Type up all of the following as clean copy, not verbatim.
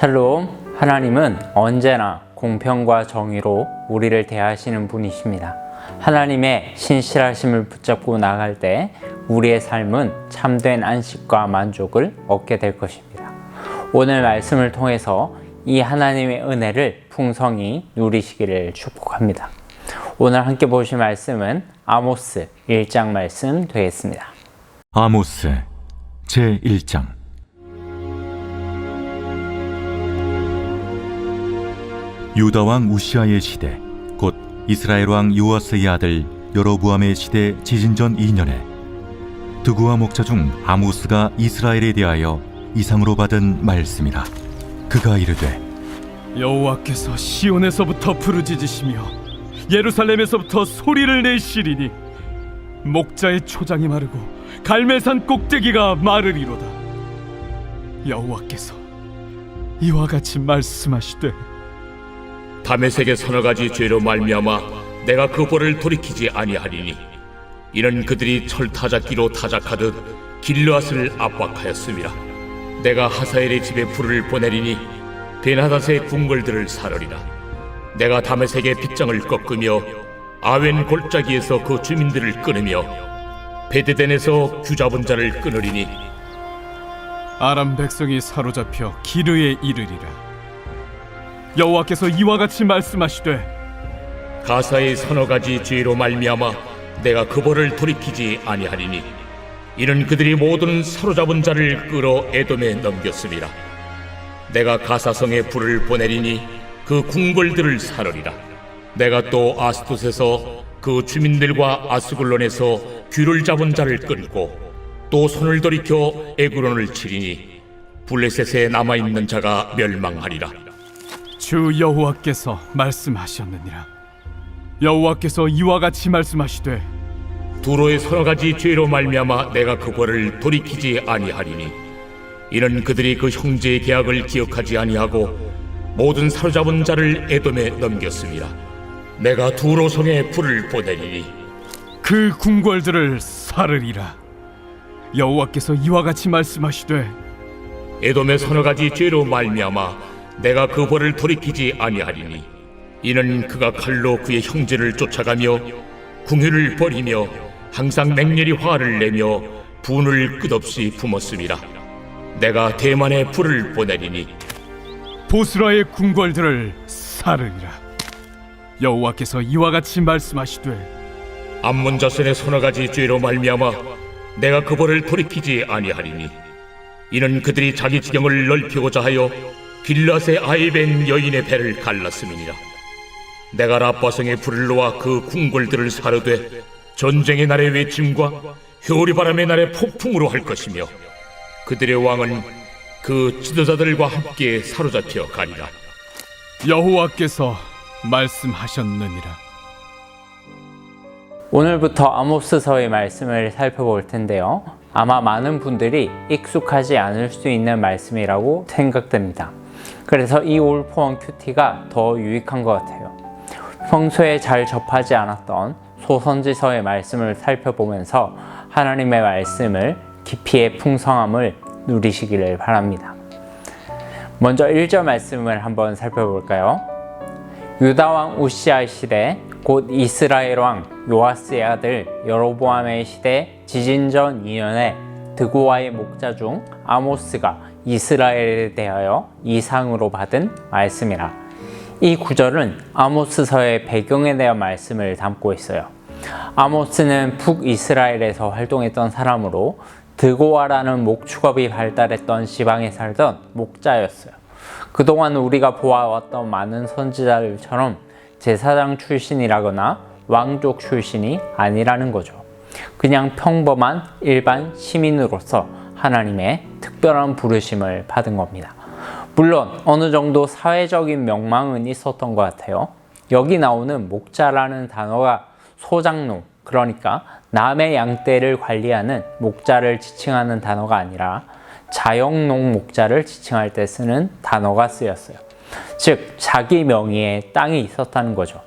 샬롬, 하나님은 언제나 공평과 정의로 우리를 대하시는 분이십니다. 하나님의 신실하심을 붙잡고 나갈 때 우리의 삶은 참된 안식과 만족을 얻게 될 것입니다. 오늘 말씀을 통해서 이 하나님의 은혜를 풍성히 누리시기를 축복합니다. 오늘 함께 보실 말씀은 아모스 1장 말씀 되겠습니다. 아모스 제1장. 유다 왕 우시아의 시대, 곧 이스라엘 왕 요아스의 아들 여로보암의 시대 지진전 2년에 드구와 목자 중 아모스가 이스라엘에 대하여 이상으로 받은 말씀이라. 그가 이르되, 여호와께서 시온에서부터 부르짖으시며 예루살렘에서부터 소리를 내시리니 목자의 초장이 마르고 갈멜산 꼭대기가 마르리로다. 여호와께서 이와 같이 말씀하시되, 다메섹의 서너 가지 죄로 말미암아 내가 그 벌을 돌이키지 아니하리니 이는 그들이 철타작기로 타작하듯 길르앗을 압박하였음이라. 내가 하사엘의 집에 불을 보내리니 베나닷의 궁궐들을 사르리라. 내가 다메섹의 빗장을 꺾으며 아웬 골짜기에서 그 주민들을 끊으며 베데덴에서 규잡은 자를 끊으리니 아람 백성이 사로잡혀 기르에 이르리라. 여호와께서 이와 같이 말씀하시되, 가사의 서너 가지 죄로 말미암아 내가 그 벌을 돌이키지 아니하리니 이는 그들이 모든 사로잡은 자를 끌어 에돔에 넘겼음이라. 내가 가사성에 불을 보내리니 그 궁궐들을 사르리라. 내가 또 아스돗에서 그 주민들과 아스글론에서 귀를 잡은 자를 끌고 또 손을 돌이켜 에그론을 치리니 블레셋에 남아있는 자가 멸망하리라. 주 여호와께서 말씀하셨느니라. 여호와께서 이와 같이 말씀하시되, 두로의 서너 가지 죄로 말미암아 내가 그 벌을 돌이키지 아니하리니 이는 그들이 그 형제의 계약을 기억하지 아니하고 모든 사로잡은 자를 에돔에 넘겼습니다. 내가 두로 성에 불을 보내리니 그 궁궐들을 사르리라. 여호와께서 이와 같이 말씀하시되, 에돔의 서너 가지 죄로 말미암아 내가 그 벌을 돌이키지 아니하리니 이는 그가 칼로 그의 형제를 쫓아가며 궁유를 버리며 항상 맹렬히 화를 내며 분을 끝없이 품었음이라. 내가 대만에 불을 보내리니 보스라의 궁궐들을 사르리라. 여호와께서 이와 같이 말씀하시되, 암몬 자손의 서너 가지 죄로 말미암아 내가 그 벌을 돌이키지 아니하리니 이는 그들이 자기 지경을 넓히고자 하여 길앗의 아이벤 여인의 배를 갈랐음이니라. 내가 라빠성에 불을 놓아 그 궁궐들을 사르되 전쟁의 날의 외침과 효리바람의 날의 폭풍으로 할 것이며 그들의 왕은 그 지도자들과 함께 사로잡혀 가리라. 여호와께서 말씀하셨느니라. 오늘부터 아모스서의 말씀을 살펴볼 텐데요. 아마 많은 분들이 익숙하지 않을 수 있는 말씀이라고 생각됩니다. 그래서 이 올포원 큐티가 더 유익한 것 같아요. 평소에 잘 접하지 않았던 소선지서의 말씀을 살펴보면서 하나님의 말씀을 깊이의 풍성함을 누리시기를 바랍니다. 먼저 1절 말씀을 한번 살펴볼까요? 유다 왕 우시아 시대, 곧 이스라엘 왕 요아스의 아들 여로보암의 시대 지진전 2년에 드고와의 목자 중 아모스가 이스라엘에 대하여 이상으로 받은 말씀이라. 이 구절은 아모스서의 배경에 대한 말씀을 담고 있어요. 아모스는 북이스라엘에서 활동했던 사람으로 드고와라는 목축업이 발달했던 지방에 살던 목자였어요. 그동안 우리가 보아왔던 많은 선지자들처럼 제사장 출신이라거나 왕족 출신이 아니라는 거죠. 그냥 평범한 일반 시민으로서 하나님의 특별한 부르심을 받은 겁니다. 물론 어느 정도 사회적인 명망은 있었던 것 같아요. 여기 나오는 목자라는 단어가 소장농, 그러니까 남의 양떼를 관리하는 목자를 지칭하는 단어가 아니라 자영농 목자를 지칭할 때 쓰는 단어가 쓰였어요. 즉 자기 명의의 땅이 있었다는 거죠.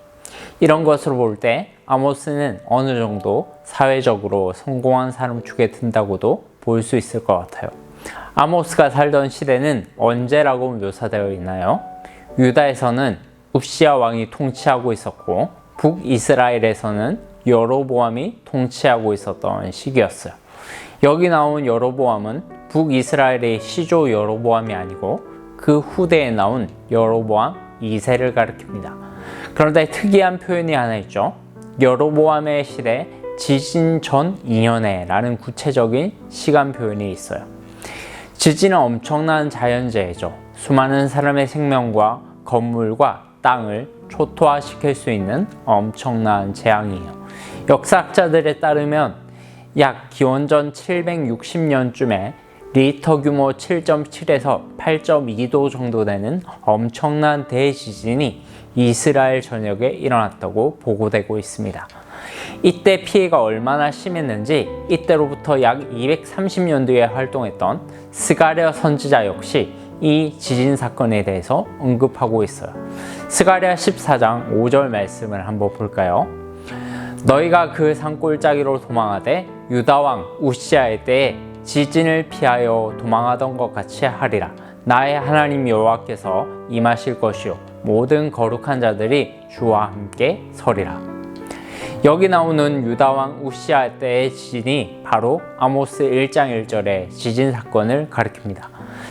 이런 것으로 볼 때 아모스는 어느 정도 사회적으로 성공한 사람 축에 든다고도 볼 수 있을 것 같아요. 아모스가 살던 시대는 언제라고 묘사되어 있나요? 유다에서는 우시야 왕이 통치하고 있었고 북이스라엘에서는 여로보암이 통치하고 있었던 시기였어요. 여기 나온 여로보암은 북이스라엘의 시조 여로보암이 아니고 그 후대에 나온 여로보암 2세를 가리킵니다. 그런데 특이한 표현이 하나 있죠. 여로보암의 시대 지진 전 2년에 라는 구체적인 시간 표현이 있어요. 지진은 엄청난 자연재해죠. 수많은 사람의 생명과 건물과 땅을 초토화시킬 수 있는 엄청난 재앙이에요. 역사학자들에 따르면 약 기원전 760년쯤에 리히터 규모 7.7에서 8.2도 정도 되는 엄청난 대지진이 이스라엘 전역에 일어났다고 보고되고 있습니다. 이때 피해가 얼마나 심했는지 이때로부터 약 230년 뒤에 활동했던 스가랴 선지자 역시 이 지진 사건에 대해서 언급하고 있어요. 스가랴 14장 5절 말씀을 한번 볼까요? 너희가 그 산골짜기로 도망하되 유다 왕 우시아의 때에 지진을 피하여 도망하던 것 같이 하리라. 나의 하나님 여호와께서 임하실 것이요 모든 거룩한 자들이 주와 함께 서리라. 여기 나오는 유다 왕 우시아 때의 지진이 바로 아모스 1장 1절의 지진 사건을 가리킵니다.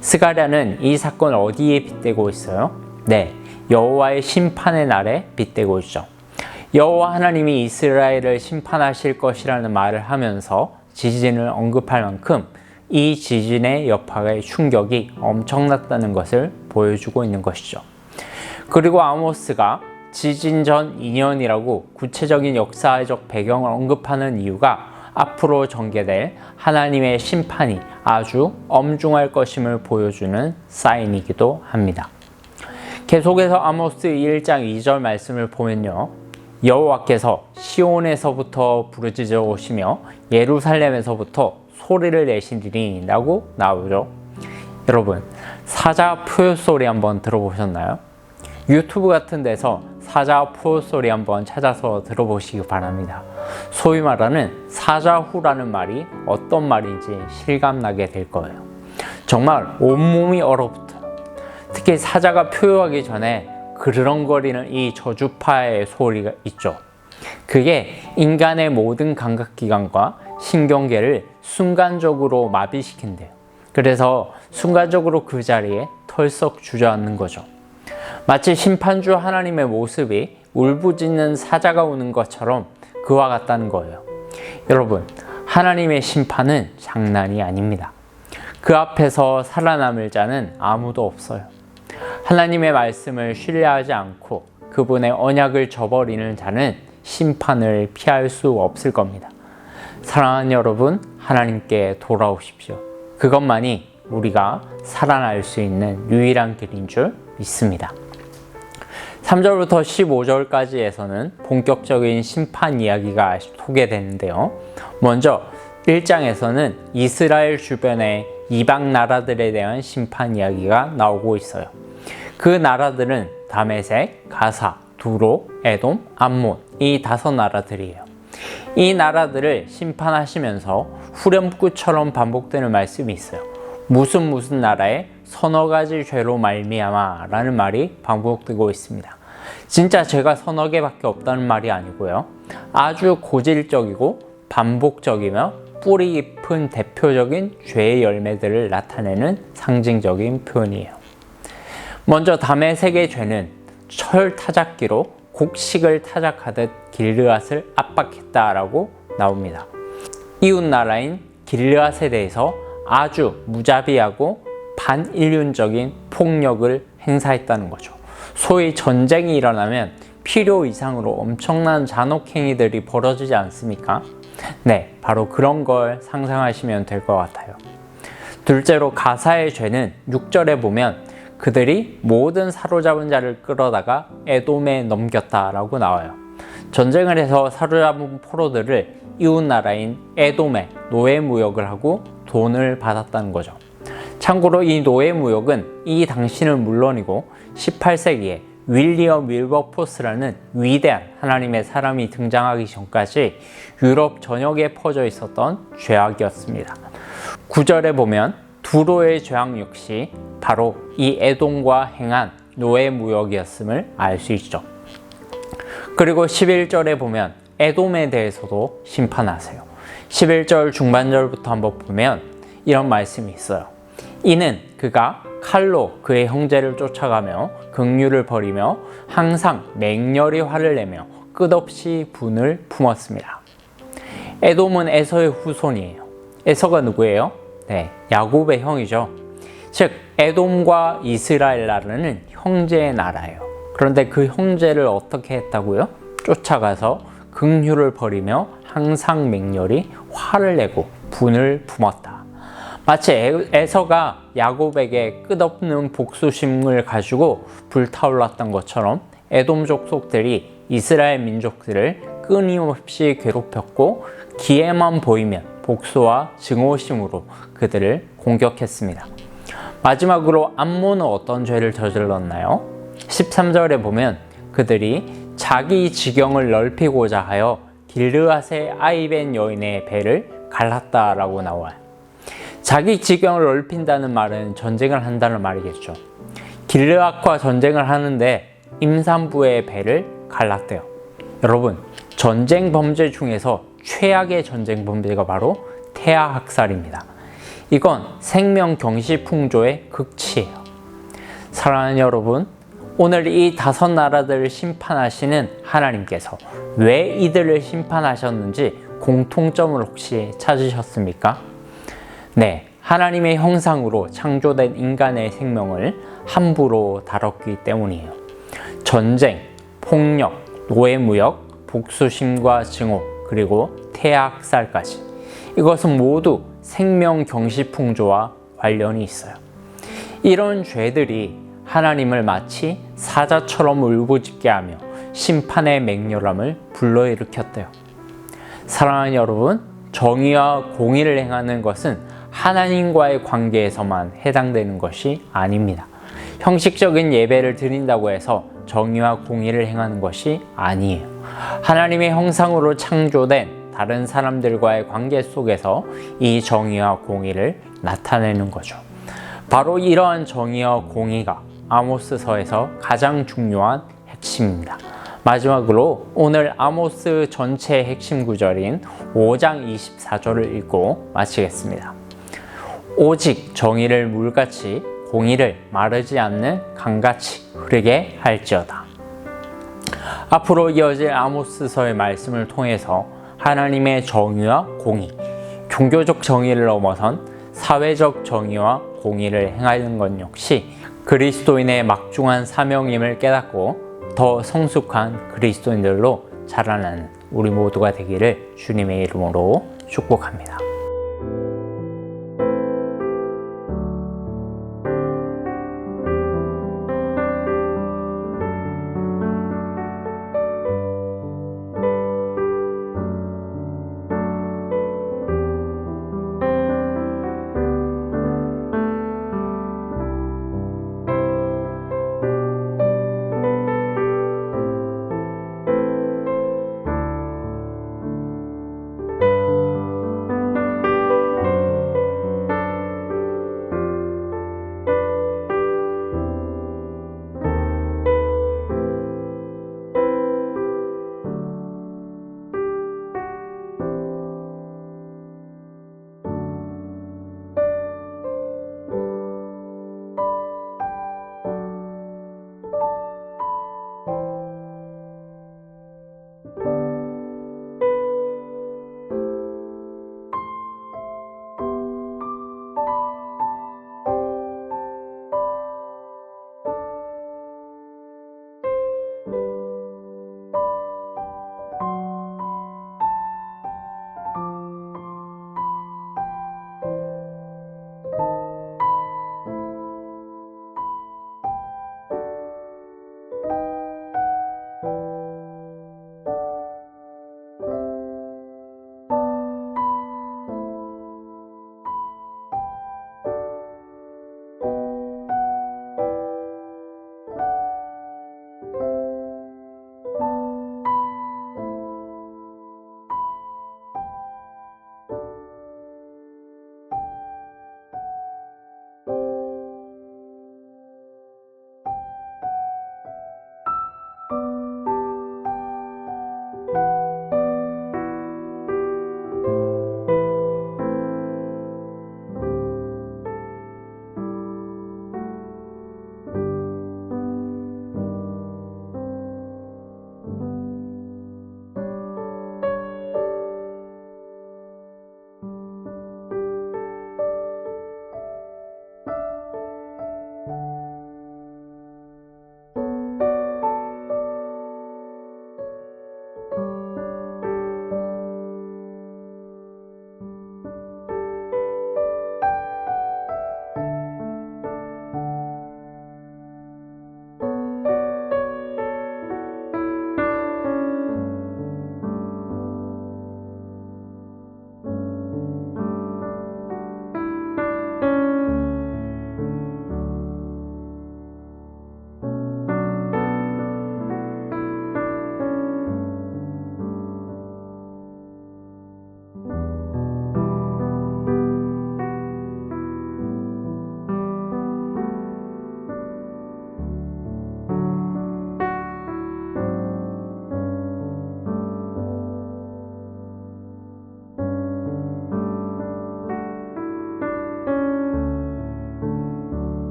스가랴는 이 사건을 어디에 빗대고 있어요? 네, 여호와의 심판의 날에 빗대고 있죠. 여호와 하나님이 이스라엘을 심판하실 것이라는 말을 하면서 지진을 언급할 만큼 이 지진의 여파의 충격이 엄청났다는 것을 보여주고 있는 것이죠. 그리고 아모스가 지진 전 2년이라고 구체적인 역사적 배경을 언급하는 이유가 앞으로 전개될 하나님의 심판이 아주 엄중할 것임을 보여주는 사인이기도 합니다. 계속해서 아모스 1장 2절 말씀을 보면요. 여호와께서 시온에서부터 부르짖어 오시며 예루살렘에서부터 소리를 내시리니 라고 나오죠. 여러분, 사자 포효소리 한번 들어보셨나요? 유튜브 같은 데서 사자 포효소리 한번 찾아서 들어보시기 바랍니다. 소위 말하는 사자후라는 말이 어떤 말인지 실감나게 될 거예요. 정말 온몸이 얼어붙어요. 특히 사자가 표효하기 전에 그르렁거리는 이 저주파의 소리가 있죠. 그게 인간의 모든 감각기관과 신경계를 순간적으로 마비시킨대요. 그래서 순간적으로 그 자리에 털썩 주저앉는 거죠. 마치 심판주 하나님의 모습이 울부짖는 사자가 우는 것처럼 그와 같다는 거예요. 여러분, 하나님의 심판은 장난이 아닙니다. 그 앞에서 살아남을 자는 아무도 없어요. 하나님의 말씀을 신뢰하지 않고 그분의 언약을 저버리는 자는 심판을 피할 수 없을 겁니다. 사랑하는 여러분, 하나님께 돌아오십시오. 그것만이 우리가 살아날 수 있는 유일한 길인 줄 믿습니다. 3절부터 15절까지에서는 본격적인 심판 이야기가 소개되는데요. 먼저 1장에서는 이스라엘 주변의 이방 나라들에 대한 심판 이야기가 나오고 있어요. 그 나라들은 다메섹, 가사, 두로, 에돔, 암몬 이 5나라들이에요. 이 나라들을 심판하시면서 후렴구처럼 반복되는 말씀이 있어요. 무슨 나라에 서너 가지 죄로 말미암아 라는 말이 반복되고 있습니다. 진짜 죄가 서너 개밖에 없다는 말이 아니고요. 아주 고질적이고 반복적이며 뿌리 깊은 대표적인 죄의 열매들을 나타내는 상징적인 표현이에요. 먼저 다메섹의 죄는 철 타작기로 곡식을 타작하듯 길르앗을 압박했다라고 나옵니다. 이웃 나라인 길르앗에 대해서 아주 무자비하고 반인륜적인 폭력을 행사했다는 거죠. 소위 전쟁이 일어나면 필요 이상으로 엄청난 잔혹행위들이 벌어지지 않습니까? 네, 바로 그런 걸 상상하시면 될 것 같아요. 둘째로 가사의 죄는 6절에 보면 그들이 모든 사로잡은 자를 끌어다가 에돔에 넘겼다라고 나와요. 전쟁을 해서 사로잡은 포로들을 이웃 나라인 에돔에 노예무역을 하고 돈을 받았다는 거죠. 참고로 이 노예무역은 이 당시는 물론이고 18세기에 윌리엄 윌버포스라는 위대한 하나님의 사람이 등장하기 전까지 유럽 전역에 퍼져 있었던 죄악이었습니다. 9절에 보면 두로의 죄악 역시 바로 이 에돔과 행한 노예 무역이었음을 알 수 있죠. 그리고 11절에 보면 에돔에 대해서도 심판하세요. 11절 중반절부터 한번 보면 이런 말씀이 있어요. 이는 그가 칼로 그의 형제를 쫓아가며 긍휼을 버리며 항상 맹렬히 화를 내며 끝없이 분을 품었습니다. 에돔은 에서의 후손이에요. 에서가 누구예요? 네, 야곱의 형이죠. 즉 에돔과 이스라엘 나라는 형제의 나라예요. 그런데 그 형제를 어떻게 했다고요? 쫓아가서 긍휼을 버리며 항상 맹렬히 화를 내고 분을 품었다. 마치 에서가 야곱에게 끝없는 복수심을 가지고 불타올랐던 것처럼 에돔 족속들이 이스라엘 민족들을 끊임없이 괴롭혔고 기회만 보이면 복수와 증오심으로 그들을 공격했습니다. 마지막으로 암몬은 어떤 죄를 저질렀나요? 13절에 보면 그들이 자기 지경을 넓히고자 하여 길르앗의 아이벤 여인의 배를 갈랐다라고 나와요. 자기 지경을 넓힌다는 말은 전쟁을 한다는 말이겠죠. 길르앗과 전쟁을 하는데 임산부의 배를 갈랐대요. 여러분, 전쟁 범죄 중에서 최악의 전쟁 범죄가 바로 태아 학살입니다. 이건 생명 경시풍조의 극치예요. 사랑하는 여러분, 오늘 이 5 나라들을 심판하시는 하나님께서 왜 이들을 심판하셨는지 공통점을 혹시 찾으셨습니까? 네, 하나님의 형상으로 창조된 인간의 생명을 함부로 다뤘기 때문이에요. 전쟁, 폭력, 노예무역, 복수심과 증오, 그리고 태아학살까지. 이것은 모두 생명 경시풍조와 관련이 있어요. 이런 죄들이 하나님을 마치 사자처럼 울부짖게 하며 심판의 맹렬함을 불러일으켰대요. 사랑하는 여러분, 정의와 공의를 행하는 것은 하나님과의 관계에서만 해당되는 것이 아닙니다. 형식적인 예배를 드린다고 해서 정의와 공의를 행하는 것이 아니에요. 하나님의 형상으로 창조된 다른 사람들과의 관계 속에서 이 정의와 공의를 나타내는 거죠. 바로 이러한 정의와 공의가 아모스서에서 가장 중요한 핵심입니다. 마지막으로 오늘 아모스 전체의 핵심 구절인 5장 24절을 읽고 마치겠습니다. 오직 정의를 물같이 공의를 마르지 않는 강같이 흐르게 할지어다. 앞으로 이어질 아모스서의 말씀을 통해서 하나님의 정의와 공의, 종교적 정의를 넘어선 사회적 정의와 공의를 행하는 것 역시 그리스도인의 막중한 사명임을 깨닫고 더 성숙한 그리스도인들로 자라나는 우리 모두가 되기를 주님의 이름으로 축복합니다.